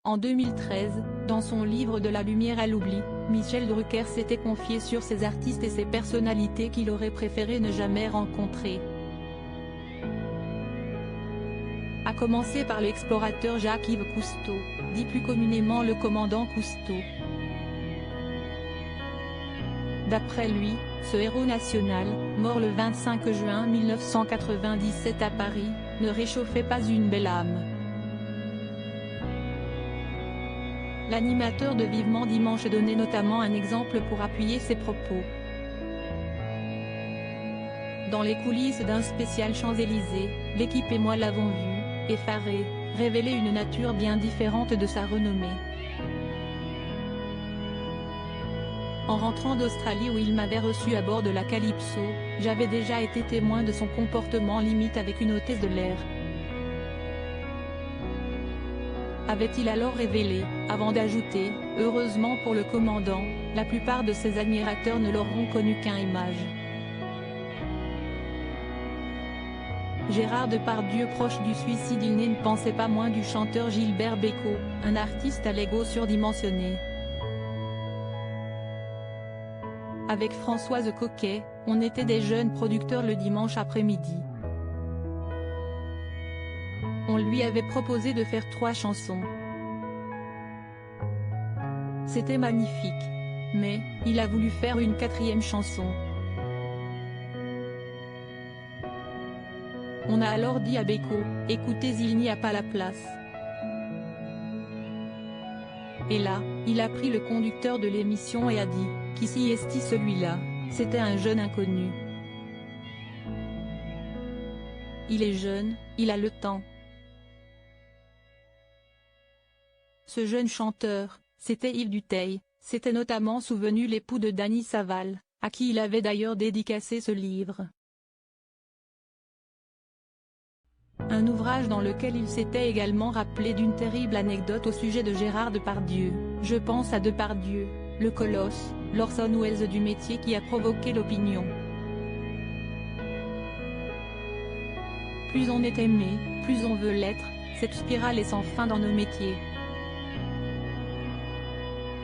En 2013, dans son livre De la lumière à l'oubli, Michel Drucker s'était confié sur ces artistes et ces personnalités qu'il aurait préféré ne jamais rencontrer. À commencer par l'explorateur Jacques-Yves Cousteau, dit plus communément le commandant Cousteau. D'après lui, ce héros national, mort le 25 juin 1997 à Paris, ne réchauffait pas une belle âme. L'animateur de Vivement Dimanche donnait notamment un exemple pour appuyer ses propos. Dans les coulisses d'un spécial Champs-Élysées, l'équipe et moi l'avons vu, effaré, révéler une nature bien différente de sa renommée. En rentrant d'Australie où il m'avait reçu à bord de la Calypso, j'avais déjà été témoin de son comportement limite avec une hôtesse de l'air. Avait-il alors révélé, avant d'ajouter, heureusement pour le commandant, la plupart de ses admirateurs ne l'auront connu qu'un image. Gérard Depardieu proche du suicide il ne pensait pas moins du chanteur Gilbert Bécaud, un artiste à l'ego surdimensionné. Avec Françoise Coquet, on était des jeunes producteurs le dimanche après-midi. On lui avait proposé de faire 3 chansons. C'était magnifique. Mais, il a voulu faire une 4e chanson. On a alors dit à Bécaud, écoutez, il n'y a pas la place. Et là, il a pris le conducteur de l'émission et a dit, qui s'y est-il celui-là? C'était un jeune inconnu. Il est jeune, il a le temps. Ce jeune chanteur, c'était Yves Duteil, s'était notamment souvenu l'époux de Dany Saval, à qui il avait d'ailleurs dédicacé ce livre. Un ouvrage dans lequel il s'était également rappelé d'une terrible anecdote au sujet de Gérard Depardieu. Je pense à Depardieu, le colosse, l'Orson Welles du métier qui a provoqué l'opinion. Plus on est aimé, plus on veut l'être, cette spirale est sans fin dans nos métiers.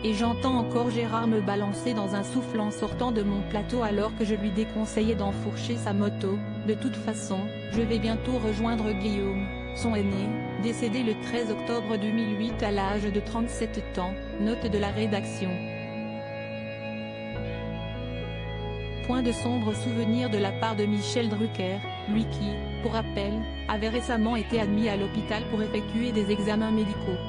Et j'entends encore Gérard me balancer dans un souffle en sortant de mon plateau alors que je lui déconseillais d'enfourcher sa moto. De toute façon, je vais bientôt rejoindre Guillaume, son aîné, décédé le 13 octobre 2008 à l'âge de 37 ans, note de la rédaction. Point de sombres souvenirs de la part de Michel Drucker, lui qui, pour rappel, avait récemment été admis à l'hôpital pour effectuer des examens médicaux.